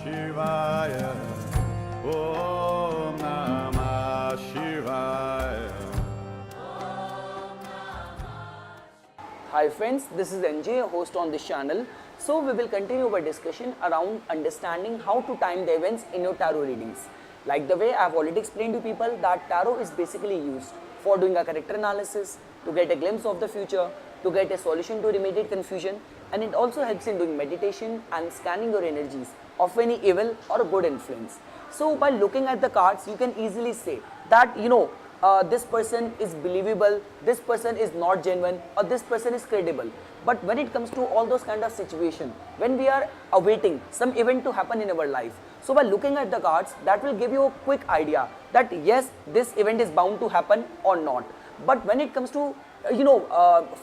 Shivaya. Om Namah Shivaya. Hi friends, this is NJ, host on this channel. So we will continue our discussion around understanding how to time the events in your tarot readings. Like the way I have already explained to people that tarot is basically used for doing a character analysis, to get a glimpse of the future, to get a solution to remediate confusion, and it also helps in doing meditation and scanning your energies of any evil or good influence. So by looking at the cards, you can easily say that this person is believable, this person is not genuine, or this person is credible. But when it comes to all those kind of situation, when we are awaiting some event to happen in our life, so by looking at the cards, that will give you a quick idea that yes, this event is bound to happen or not. But when it comes to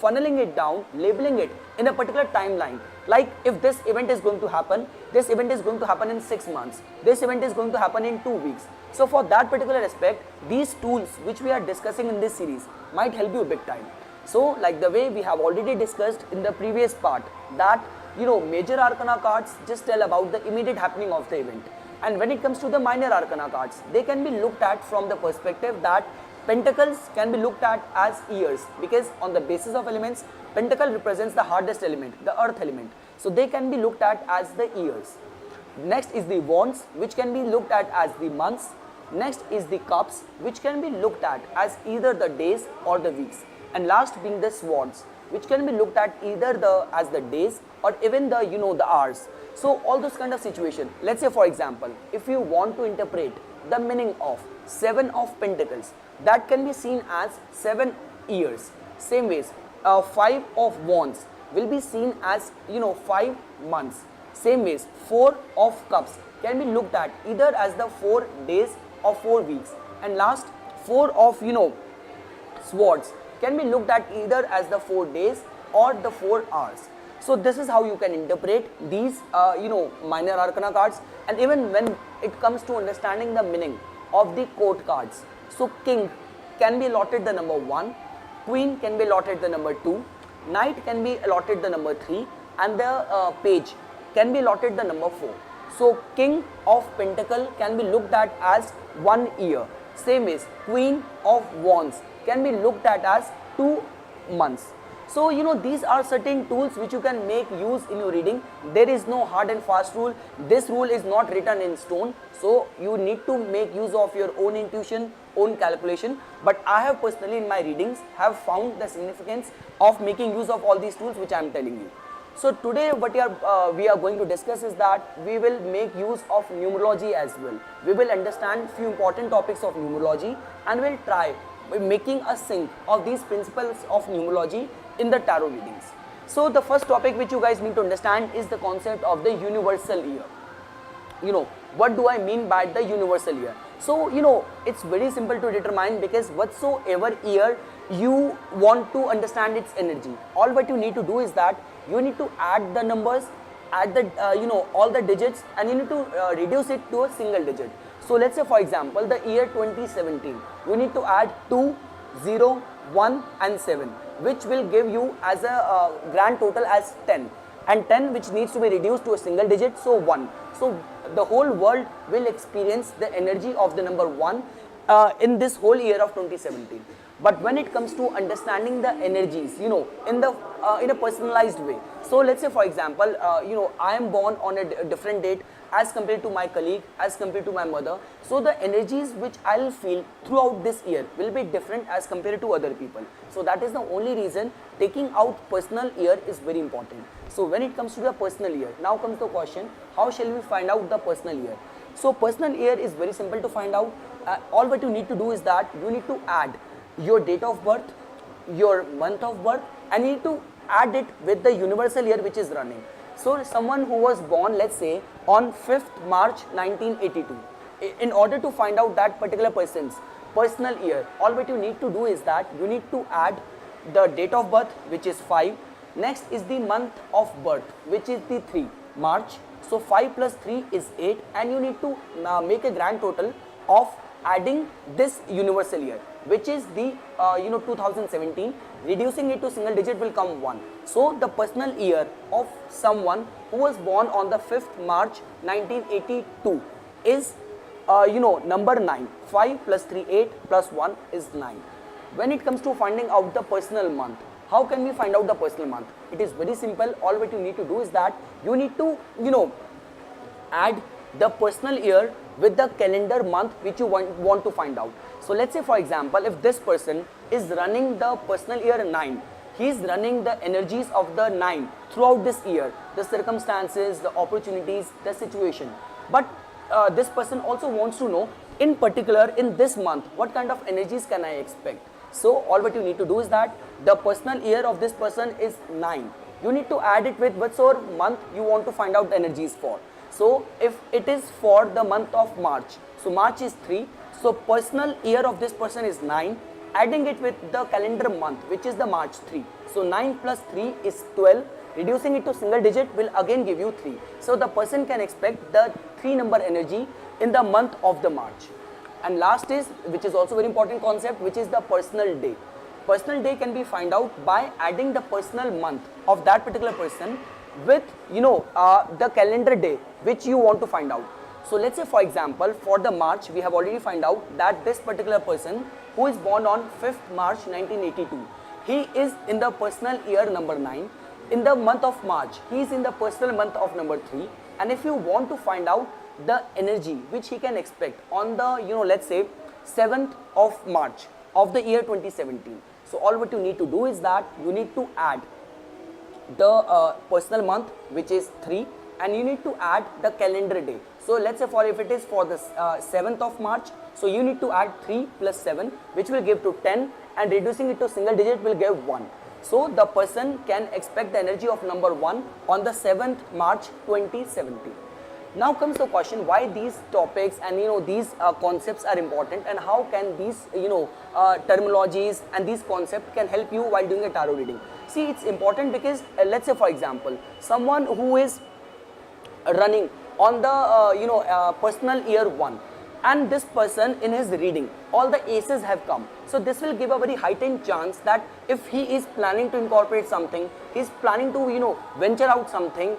funneling it down, labeling it in a particular timeline, like if this event is going to happen, this event is going to happen in 6 months, this event is going to happen in 2 weeks. So for that particular aspect, these tools which we are discussing in this series might help you big time. So like the way we have already discussed in the previous part, that major arcana cards just tell about the immediate happening of the event, and when it comes to the minor arcana cards, they can be looked at from the perspective that Pentacles can be looked at as years, because on the basis of elements, Pentacle represents the hardest element, the earth element. So they can be looked at as the years. Next is the Wands, which can be looked at as the months. Next is the Cups, which can be looked at as either the days or the weeks. And last being the Swords, which can be looked at either as the days or even the hours. So all those kind of situation. Let's say for example, if you want to interpret the meaning of 7 of Pentacles, that can be seen as 7 years. Same ways, 5 of Wands will be seen as 5 months. Same ways, 4 of Cups can be looked at either as the 4 days or 4 weeks. And last, 4 of Swords can be looked at either as the 4 days or the 4 hours. So this is how you can interpret these minor arcana cards. And even when it comes to understanding the meaning of the court cards, so King can be allotted the number 1, Queen can be allotted the number 2, Knight can be allotted the number 3, and the Page can be allotted the number 4. So King of Pentacle can be looked at as 1 year. Same as Queen of Wands can be looked at as 2 months. So these are certain tools which you can make use in your reading. There is no hard and fast rule. This rule is not written in stone. So you need to make use of your own intuition, own calculation. But I have personally in my readings have found the significance of making use of all these tools which I am telling you. So today what we are going to discuss is that we will make use of numerology as well. We will understand few important topics of numerology and we'll try making a sync of these principles of numerology in the tarot readings. So the first topic which you guys need to understand is the concept of the universal year. What do I mean by the universal year? So it's very simple to determine, because whatsoever year you want to understand its energy, all what you need to do is that you need to add the numbers, add the all the digits, and you need to reduce it to a single digit. So let's say for example the year 2017, you need to add 2, 0, 1 and 7, which will give you as a grand total as 10, and 10 which needs to be reduced to a single digit, so 1. So the whole world will experience the energy of the number 1 in this whole year of 2017. But when it comes to understanding the energies, in a personalized way. So let's say for example, I am born on a different date as compared to my colleague, as compared to my mother. So the energies which I'll feel throughout this year will be different as compared to other people. So that is the only reason taking out personal year is very important. So when it comes to the personal year, now comes the question, how shall we find out the personal year? So personal year is very simple to find out. All what you need to do is that you need to add your date of birth, your month of birth, and you need to add it with the universal year which is running. So someone who was born, let's say, on 5th March 1982, in order to find out that particular person's personal year, all what you need to do is that you need to add the date of birth, which is 5. Next is the month of birth, which is the 3, March. So 5 plus 3 is 8, and you need to make a grand total of adding this universal year, which is the 2017. Reducing it to single digit will come 1. So the personal year of someone who was born on the 5th March 1982 is number 9. 5 plus 3 8 plus 1 is 9. When it comes to finding out the personal month, how can we find out the personal month? It is very simple. All what you need to do is that you need to add the personal year with the calendar month which you want to find out. So let's say for example, if this person is running the personal year 9, he is running the energies of the 9 throughout this year, the circumstances, the opportunities, the situation. But this person also wants to know, in particular in this month, what kind of energies can I expect. So all what you need to do is that the personal year of this person is 9. You need to add it with whatsoever month you want to find out the energies for. So if it is for the month of March, so March is 3, so personal year of this person is 9, adding it with the calendar month which is the March 3. So 9 plus 3 is 12, reducing it to single digit will again give you 3. So the person can expect the 3 number energy in the month of the March. And last is, which is also very important concept, which is the personal day. Personal day can be find out by adding the personal month of that particular person with the calendar day which you want to find out. So let's say for example, for the March, we have already find out that this particular person who is born on 5th March 1982, he is in the personal year number 9. In the month of March, he is in the personal month of number 3. And if you want to find out the energy which he can expect on the let's say 7th of March of the year 2017, so all what you need to do is that you need to add the personal month which is 3, and you need to add the calendar day. So let's say if it is for the 7th of March, so you need to add 3 plus 7 which will give to 10, and reducing it to single digit will give 1. So the person can expect the energy of number 1 on the 7th March 2017. Now comes the question, why these topics and these concepts are important, and how can these terminologies and these concepts can help you while doing a tarot reading. See, it's important because let's say for example, someone who is running on the personal year 1, and this person in his reading, all the aces have come. So this will give a very heightened chance that if he is planning to incorporate something, he is planning to venture out something,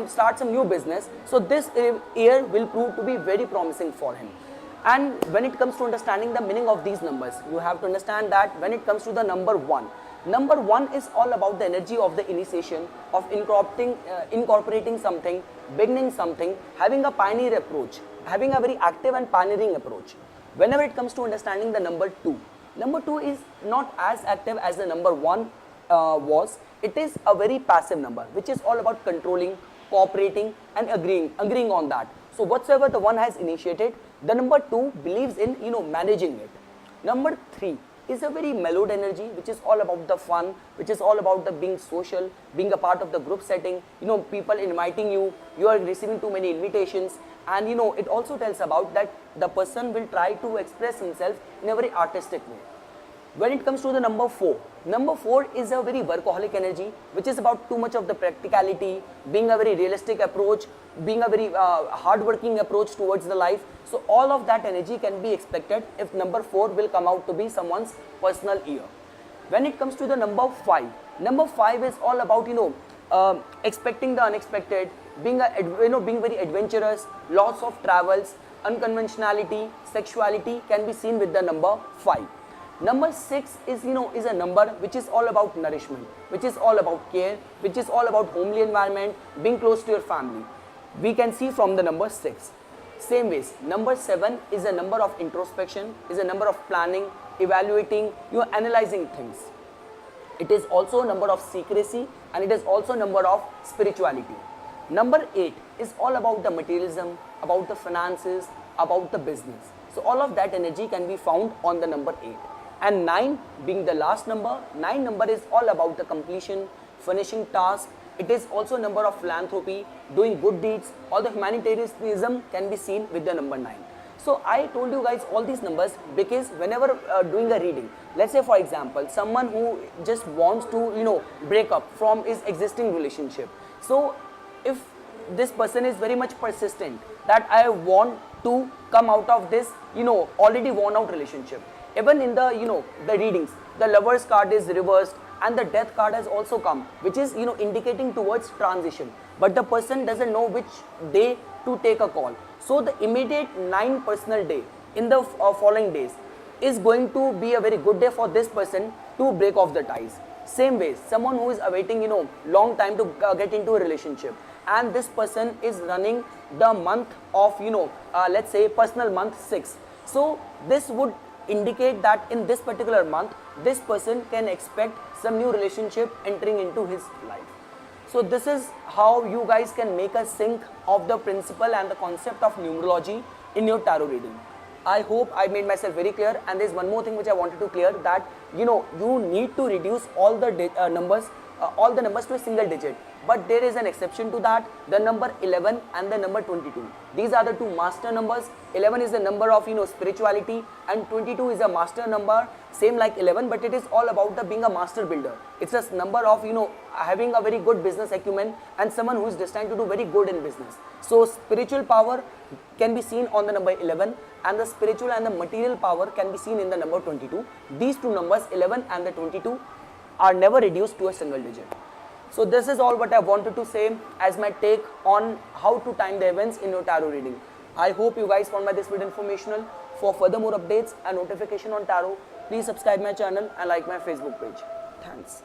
start some new business. So this year will prove to be very promising for him. And when it comes to understanding the meaning of these numbers, you have to understand that when it comes to the number 1, number 1 is all about the energy of the initiation, of incorporating something, beginning something, having a pioneer approach, having a very active and pioneering approach. Whenever it comes to understanding the number 2, number 2 is not as active as the number 1 was. It is a very passive number which is all about controlling, cooperating and agreeing on that. So whatsoever the one has initiated, the number 2 believes in managing it. Number 3 is a very mellowed energy which is all about the fun, which is all about the being social, being a part of the group setting, people inviting you, you are receiving too many invitations, and it also tells about that the person will try to express himself in a very artistic way. When it comes to the number 4 is a very workaholic energy which is about too much of the practicality, being a very realistic approach, being a very hardworking approach towards the life. So all of that energy can be expected if number 4 will come out to be someone's personal year. When it comes to the number 5 is all about expecting the unexpected, being very adventurous, lots of travels, unconventionality, sexuality can be seen with the number 5. Number 6 is a number which is all about nourishment, which is all about care, which is all about homely environment, being close to your family. We can see from the number 6. Same ways, number 7 is a number of introspection, is a number of planning, evaluating, analyzing things. It is also a number of secrecy, and it is also a number of spirituality. Number 8 is all about the materialism, about the finances, about the business. So all of that energy can be found on the number 8. And 9 being the last number, 9 number is all about the completion, finishing task. It is also a number of philanthropy, doing good deeds. All the humanitarianism can be seen with the number 9. So I told you guys all these numbers because whenever doing a reading, let's say for example, someone who just wants to break up from his existing relationship. So if this person is very much persistent that I want to come out of this already worn out relationship, even in the the readings, the Lover's card is reversed, and the death card has also come, which is indicating towards transition, but the person doesn't know which day to take a call. So the immediate 9 personal day in the following days is going to be a very good day for this person to break off the ties. Same way, someone who is awaiting long time to get into a relationship, and this person is running the month of let's say personal month 6. So this would indicate that in this particular month this person can expect some new relationship entering into his life. So this is how you guys can make a sync of the principle and the concept of numerology in your tarot reading. I hope I made myself very clear, and there's one more thing which I wanted to clear, that you need to reduce all the numbers to a single digit, but there is an exception to that, the number 11 and the number 22. These are the two master numbers. 11 is the number of spirituality, and 22 is a master number, same like 11, but it is all about the being a master builder. It's a number of having a very good business acumen and someone who is destined to do very good in business. So spiritual power can be seen on the number 11, and the spiritual and the material power can be seen in the number 22. These two numbers, 11 and the 22, are never reduced to a single digit. So this is all what I wanted to say as my take on how to time the events in your tarot reading. I hope you guys found this video informational. For further more updates and notification on tarot, please subscribe my channel and like my Facebook page. Thanks.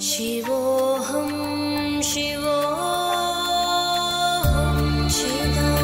शिवोऽहं शिवोऽहं चिदानन्दरूपा